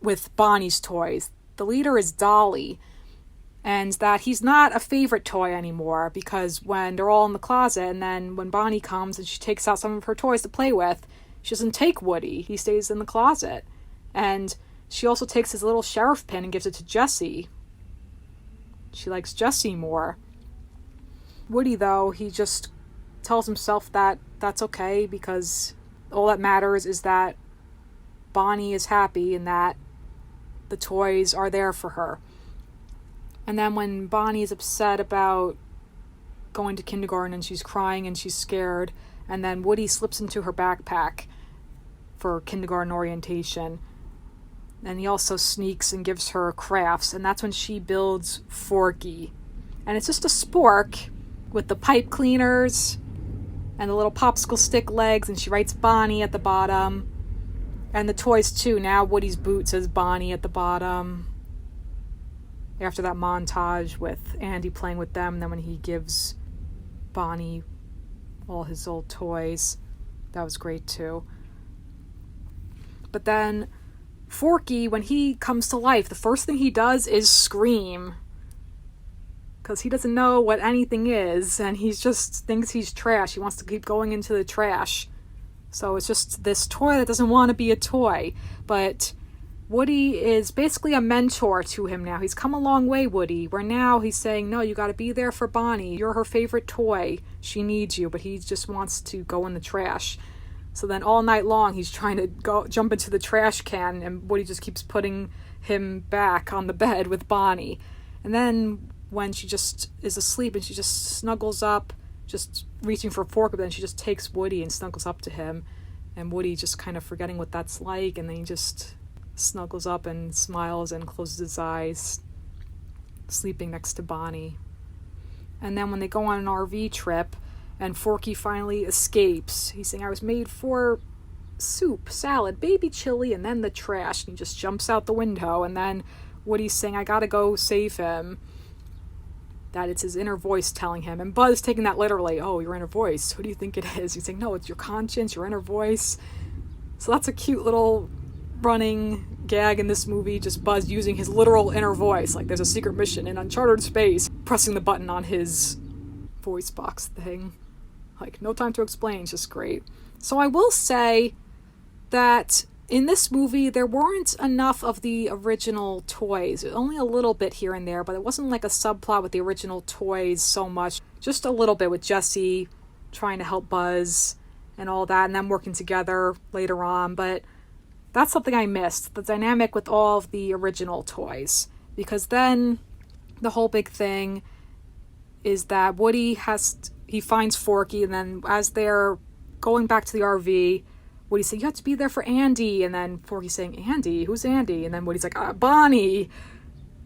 with Bonnie's toys. The leader is Dolly. And that he's not a favorite toy anymore, because when they're all in the closet and then when Bonnie comes and she takes out some of her toys to play with, she doesn't take Woody. He stays in the closet. And she also takes his little sheriff pin and gives it to Jessie. She likes Jessie more. Woody, though, he just tells himself that that's okay, because all that matters is that Bonnie is happy and that the toys are there for her. And then when Bonnie is upset about going to kindergarten and she's crying and she's scared, and then Woody slips into her backpack for kindergarten orientation. And he also sneaks and gives her crafts, and that's when she builds Forky. And it's just a spork with the pipe cleaners and the little popsicle stick legs, and she writes Bonnie at the bottom. And the toys too. Now Woody's boot says Bonnie at the bottom. After that montage with Andy playing with them, and then when he gives Bonnie all his old toys, that was great too. But then Forky, when he comes to life, the first thing he does is scream, because he doesn't know what anything is, and he just thinks he's trash. He wants to keep going into the trash. So it's just this toy that doesn't want to be a toy. But Woody is basically a mentor to him now. He's come a long way, Woody, where now he's saying, no, you got to be there for Bonnie. You're her favorite toy. She needs you, but he just wants to go in the trash. So then all night long, he's trying to jump into the trash can, and Woody just keeps putting him back on the bed with Bonnie. And then when she just is asleep and she just snuggles up, just reaching for a fork, but then she just takes Woody and snuggles up to him. And Woody just kind of forgetting what that's like, and then he just snuggles up and smiles and closes his eyes, sleeping next to Bonnie. And then when they go on an RV trip and Forky finally escapes, he's saying, I was made for soup, salad, baby chili, and then the trash. And he just jumps out the window, and then Woody's saying, I gotta go save him. That it's his inner voice telling him. And Buzz taking that literally. Oh, your inner voice. Who do you think it is? He's saying, no, it's your conscience, your inner voice. So that's a cute little running gag in this movie, just Buzz using his literal inner voice, like there's a secret mission in uncharted space, pressing the button on his voice box thing. Like, no time to explain, it's just great. So I will say that in this movie there weren't enough of the original toys. Only a little bit here and there, but it wasn't like a subplot with the original toys so much. Just a little bit with Jessie trying to help Buzz and all that, and them working together later on, but that's something I missed, the dynamic with all of the original toys. Because then the whole big thing is that Woody he finds Forky, and then as they're going back to the RV, Woody's saying, you have to be there for Andy. And then Forky's saying, Andy? Who's Andy? And then Woody's like, Bonnie.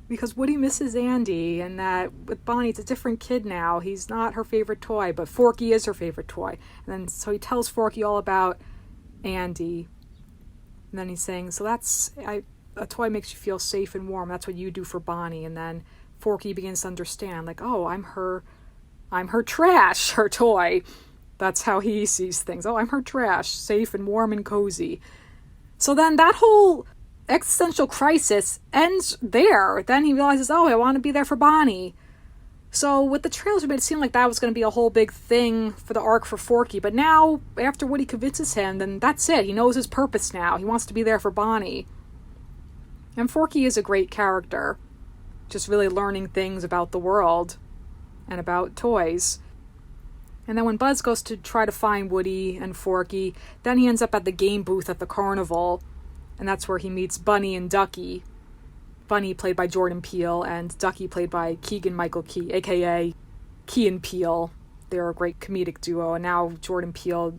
Because Woody misses Andy, and that with Bonnie, it's a different kid now. He's not her favorite toy, but Forky is her favorite toy. And then so he tells Forky all about Andy. And then he's saying, so a toy makes you feel safe and warm. That's what you do for Bonnie. And then Forky begins to understand, like, oh, I'm her trash, her toy. That's how he sees things. Oh, I'm her trash, safe and warm and cozy. So then that whole existential crisis ends there. Then he realizes, oh, I want to be there for Bonnie. So with the trailers, it made it seem like that was going to be a whole big thing for the arc for Forky. But now, after Woody convinces him, then that's it. He knows his purpose now. He wants to be there for Bonnie. And Forky is a great character. Just really learning things about the world and about toys. And then when Buzz goes to try to find Woody and Forky, then he ends up at the game booth at the carnival. And that's where he meets Bunny and Ducky. Bunny played by Jordan Peele and Ducky played by Keegan-Michael Key, aka Key and Peele. They're a great comedic duo, and now Jordan Peele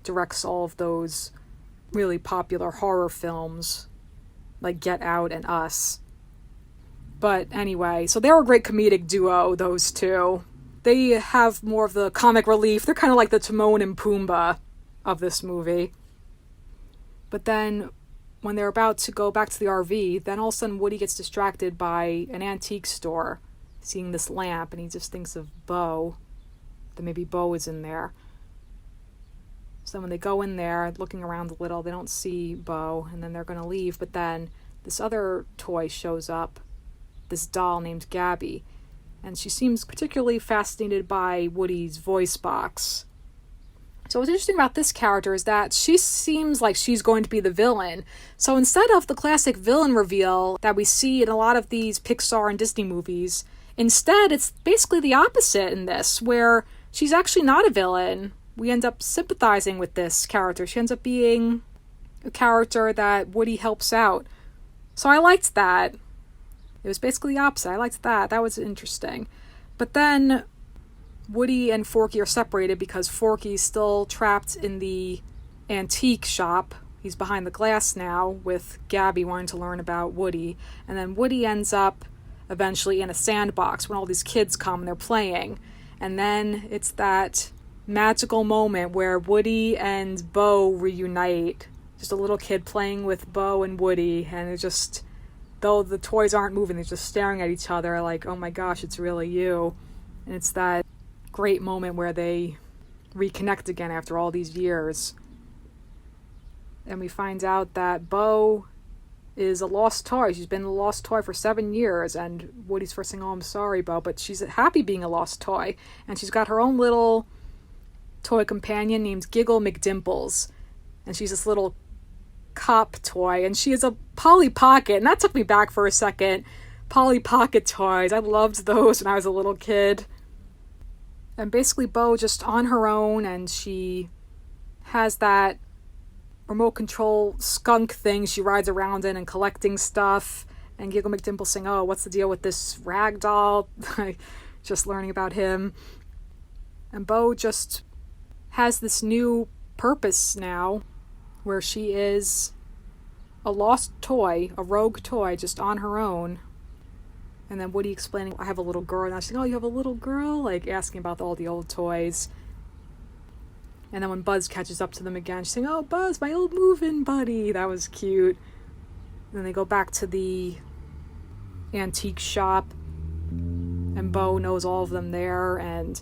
directs all of those really popular horror films like Get Out and Us. But anyway, so they're a great comedic duo, those two. They have more of the comic relief. They're kind of like the Timon and Pumbaa of this movie. But then when they're about to go back to the RV, then all of a sudden Woody gets distracted by an antique store, seeing this lamp, and he just thinks of Bo, that maybe Bo is in there. So when they go in there, looking around a little, they don't see Bo, and then they're going to leave, but then this other toy shows up, this doll named Gabby, and she seems particularly fascinated by Woody's voice box. So what's interesting about this character is that she seems like she's going to be the villain. So instead of the classic villain reveal that we see in a lot of these Pixar and Disney movies, instead it's basically the opposite in this, where she's actually not a villain. We end up sympathizing with this character. She ends up being a character that Woody helps out. So I liked that. It was basically the opposite. I liked that. That was interesting. But then Woody and Forky are separated because Forky's still trapped in the antique shop. He's behind the glass now with Gabby wanting to learn about Woody. And then Woody ends up eventually in a sandbox when all these kids come and they're playing. And then it's that magical moment where Woody and Bo reunite. Just a little kid playing with Bo and Woody, and it just, though the toys aren't moving, they're just staring at each other like, oh my gosh, it's really you. And it's that great moment where they reconnect again after all these years. And we find out that Bo is a lost toy. She's been a lost toy for 7 years, and Woody's first saying, oh, I'm sorry, Bo, but she's happy being a lost toy. And she's got her own little toy companion named Giggle McDimples. And she's this little cop toy, and she is a Polly Pocket, and that took me back for a second. Polly Pocket toys. I loved those when I was a little kid. And basically Bo just on her own, and she has that remote control skunk thing she rides around in and collecting stuff. And Giggle McDimple saying, oh, what's the deal with this rag doll? Just learning about him. And Bo just has this new purpose now where she is a lost toy, a rogue toy, just on her own. And then Woody explaining, I have a little girl. And I was saying, oh, you have a little girl? Like asking about all the old toys. And then when Buzz catches up to them again, she's saying, oh, Buzz, my old move-in buddy. That was cute. And then they go back to the antique shop. And Bo knows all of them there. And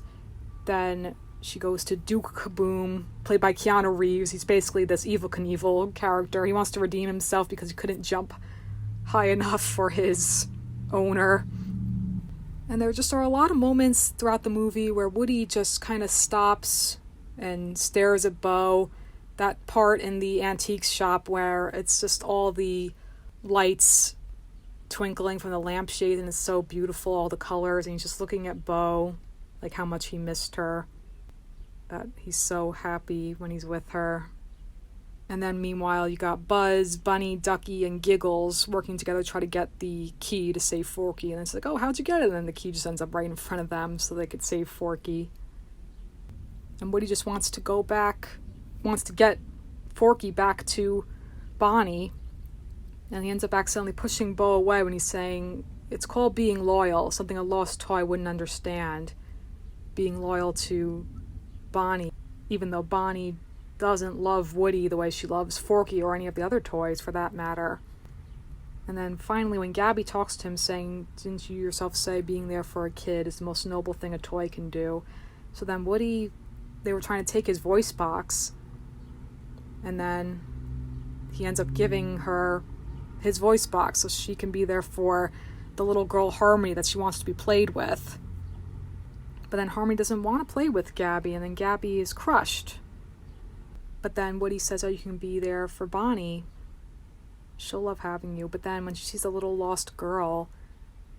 then she goes to Duke Kaboom, played by Keanu Reeves. He's basically this Evel Knievel character. He wants to redeem himself because he couldn't jump high enough for his owner. And there just are a lot of moments throughout the movie where Woody just kind of stops and stares at Bo. That part in the antiques shop where it's just all the lights twinkling from the lampshade and it's so beautiful, all the colors, and he's just looking at Bo, like how much he missed her, that he's so happy when he's with her. And then meanwhile, you got Buzz, Bunny, Ducky, and Giggles working together to try to get the key to save Forky. And it's like, oh, how'd you get it? And then the key just ends up right in front of them so they could save Forky. And Woody just wants to go back, wants to get Forky back to Bonnie. And he ends up accidentally pushing Bo away when he's saying, it's called being loyal, something a lost toy wouldn't understand. Being loyal to Bonnie, even though Bonnie doesn't love Woody the way she loves Forky or any of the other toys for that matter. And then finally when Gabby talks to him saying, didn't you yourself say being there for a kid is the most noble thing a toy can do? So then Woody, they were trying to take his voice box, and then he ends up giving her his voice box so she can be there for the little girl Harmony that she wants to be played with. But then Harmony doesn't want to play with Gabby, and then Gabby is crushed. But then Woody says, oh, you can be there for Bonnie. She'll love having you. But then when she sees a little lost girl,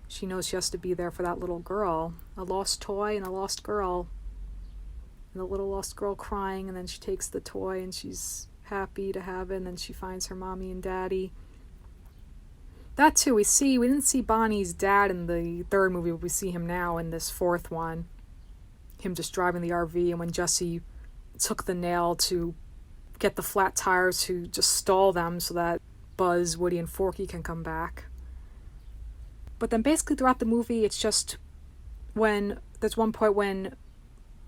she knows she has to be there for that little girl. A lost toy and a lost girl. and the little lost girl crying, and then she takes the toy and she's happy to have it, and then she finds her mommy and daddy. That too, we didn't see Bonnie's dad in the third movie, but we see him now in this fourth one. Him just driving the RV, and when Jesse took the nail to get the flat tires to just stall them so that Buzz, Woody, and Forky can come back. But then basically throughout the movie, it's just when there's one point when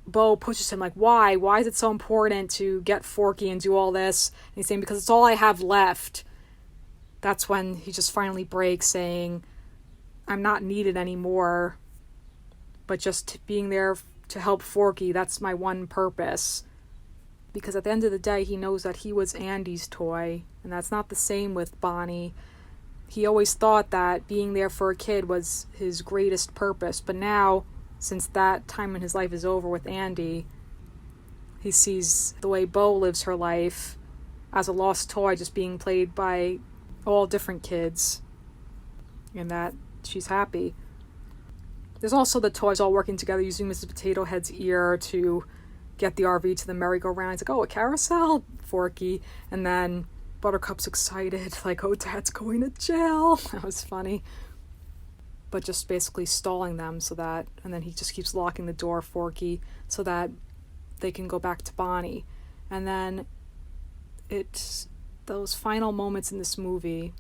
Bo pushes him, like, why? Why is it so important to get Forky and do all this? And he's saying, because it's all I have left. That's when he just finally breaks, saying, I'm not needed anymore, but just being there to help Forky, that's my one purpose. Because at the end of the day, he knows that he was Andy's toy, and that's not the same with Bonnie. He always thought that being there for a kid was his greatest purpose, but now, since that time in his life is over with Andy, he sees the way Bo lives her life as a lost toy, just being played by all different kids, and that she's happy. There's also the toys all working together, using Mrs. Potato Head's ear to get the RV to the merry-go-round. He's like, oh, a carousel? Forky. And then Buttercup's excited, like, oh, Dad's going to jail. That was funny. But just basically stalling them so that, and then he just keeps locking the door, Forky, so that they can go back to Bonnie. And then it's those final moments in this movie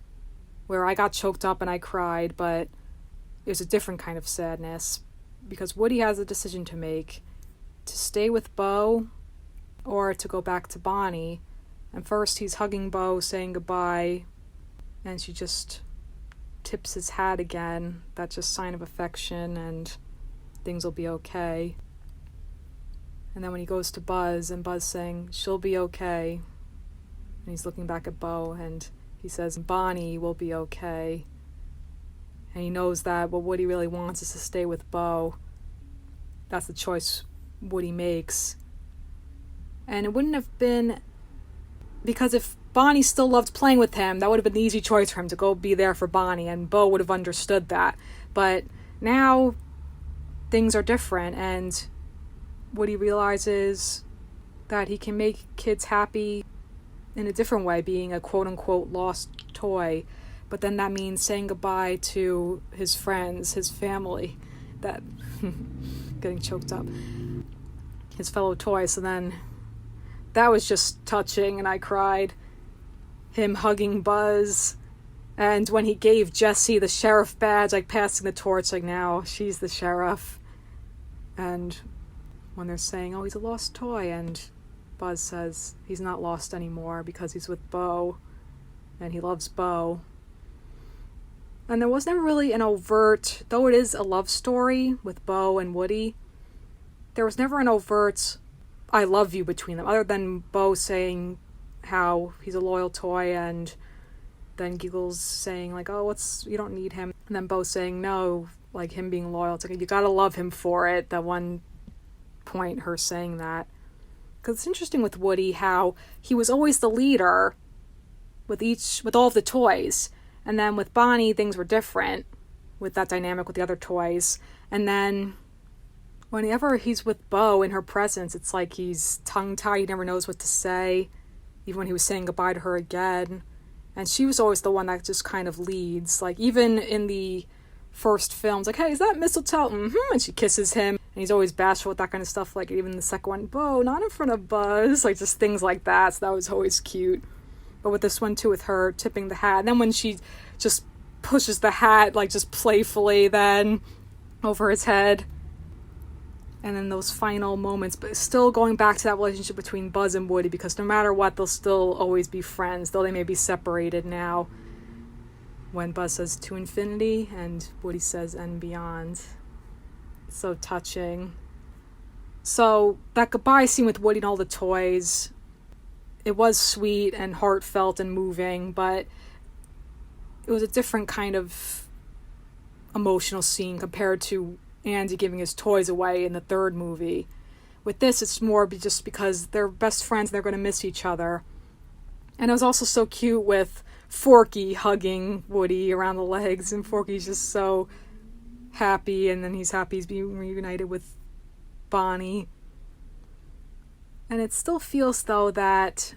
where I got choked up and I cried, but it was a different kind of sadness, because Woody has a decision to make, to stay with Bo or to go back to Bonnie. And first he's hugging Bo, saying goodbye, and she just tips his hat again. That's just sign of affection, and things will be okay. And then when he goes to Buzz, and Buzz saying, she'll be okay, and he's looking back at Bo, and he says, Bonnie will be okay. And he knows that what Woody really wants is to stay with Bo. That's the choice Woody makes. And it wouldn't have been, because if Bonnie still loved playing with him, that would have been the easy choice for him to go be there for Bonnie, and Bo would have understood that. But now things are different, and Woody realizes that he can make kids happy in a different way, being a quote-unquote lost toy. But then that means saying goodbye to his friends, his family, that getting choked up, his fellow toys. So then that was just touching, and I cried. Him hugging Buzz, and when he gave Jessie the sheriff badge, like passing the torch, like now she's the sheriff. And when they're saying, oh, he's a lost toy, and Buzz says he's not lost anymore because he's with Bo, and he loves Bo. And there was never really an overt, though it is a love story with Bo and Woody, there was never an overt I love you between them, other than Bo saying how he's a loyal toy, and then Giggles saying, like, oh, you don't need him. And then Bo saying no, like him being loyal. It's like, you gotta love him for it. That one point, her saying that. Because it's interesting with Woody how he was always the leader with all of the toys. And then with Bonnie, things were different with that dynamic with the other toys. And then whenever he's with Bo in her presence, it's like he's tongue-tied, he never knows what to say, even when he was saying goodbye to her again. And she was always the one that just kind of leads. Like, even in the first films, like, hey, is that mistletoe? Mm-hmm. And she kisses him, and he's always bashful with that kind of stuff. Like, even the second one, Bo, not in front of Buzz. Like, just things like that. So that was always cute. But with this one, too, with her tipping the hat. And then when she just pushes the hat, like, just playfully then over his head. And then those final moments, but still going back to that relationship between Buzz and Woody, because no matter what, they'll still always be friends, though they may be separated now. When Buzz says to infinity, and Woody says and beyond. It's so touching. So, that goodbye scene with Woody and all the toys, it was sweet and heartfelt and moving, but it was a different kind of emotional scene compared to Andy giving his toys away in the third movie. With this, it's more just because they're best friends and they're going to miss each other. And it was also so cute with Forky hugging Woody around the legs, and Forky's just so happy, and then he's happy he's being reunited with Bonnie. And it still feels, though, that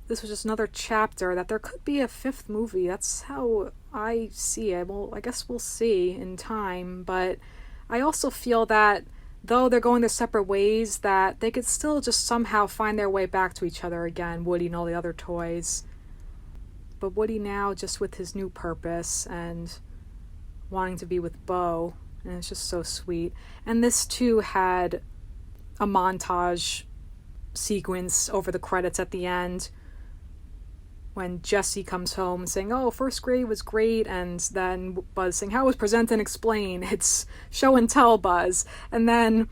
this was just another chapter, that there could be a fifth movie. That's how I see it. Well, I guess we'll see in time, but I also feel that though they're going their separate ways, that they could still just somehow find their way back to each other again, Woody and all the other toys. But Woody now just with his new purpose and wanting to be with Bo, and it's just so sweet. And this too had a montage sequence over the credits at the end, when Jesse comes home saying, oh, first grade was great, and then Buzz saying, how was present and explain? It's show and tell, Buzz. And then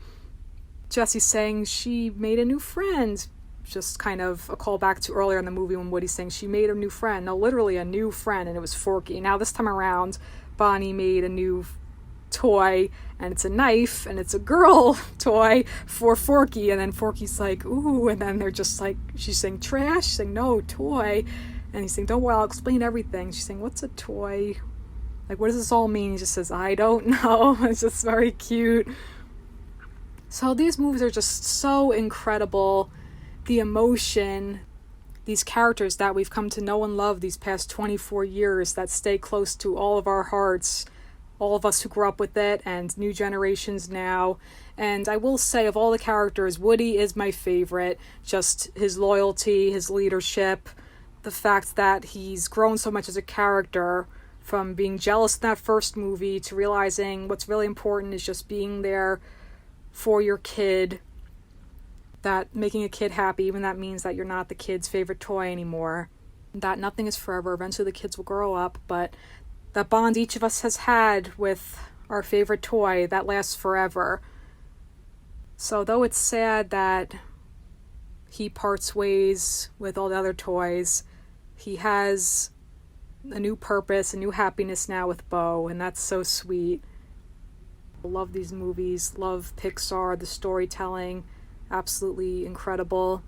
Jesse saying she made a new friend. Just kind of a callback to earlier in the movie when Woody's saying she made a new friend. No, literally a new friend, and it was Forky. Now this time around, Bonnie made a new toy, and it's a knife, and it's a girl toy for Forky, and then Forky's like, ooh, and then they're just like, she's saying trash, she's saying no, toy. And he's saying, don't worry, I'll explain everything. She's saying, what's a toy? Like, what does this all mean? He just says, I don't know. It's just very cute. So these movies are just so incredible. The emotion, these characters that we've come to know and love these past 24 years that stay close to all of our hearts, all of us who grew up with it and new generations now. And I will say, of all the characters, Woody is my favorite. Just his loyalty, his leadership, the fact that he's grown so much as a character, from being jealous in that first movie to realizing what's really important is just being there for your kid, that making a kid happy, even that means that you're not the kid's favorite toy anymore, that nothing is forever, eventually the kids will grow up, but that bond each of us has had with our favorite toy, that lasts forever. So though it's sad that he parts ways with all the other toys, he has a new purpose, a new happiness now with Bo, and that's so sweet. I love these movies, love Pixar, the storytelling, absolutely incredible.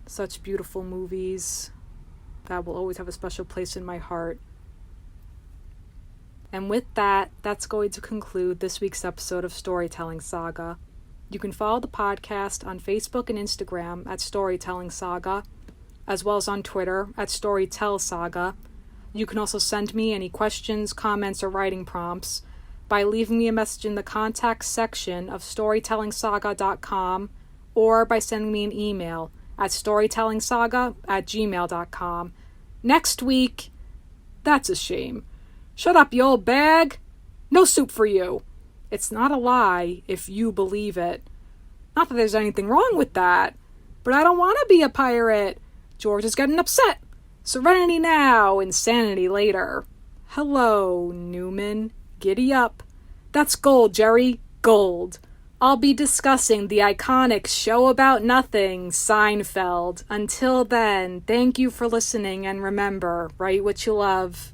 Such beautiful movies that will always have a special place in my heart. And with that, that's going to conclude this week's episode of Storytelling Saga. You can follow the podcast on Facebook and Instagram at Storytelling Saga, as well as on Twitter at Storytell Saga. You can also send me any questions, comments, or writing prompts by leaving me a message in the contact section of storytellingsaga.com or by sending me an email at storytellingsaga@gmail.com. Next week, that's a shame. Shut up, you old bag. No soup for you. It's not a lie if you believe it. Not that there's anything wrong with that, but I don't want to be a pirate. George is getting upset. Serenity now, insanity later. Hello, Newman. Giddy up. That's gold, Jerry. Gold. I'll be discussing the iconic show about nothing, Seinfeld. Until then, thank you for listening, and remember, write what you love.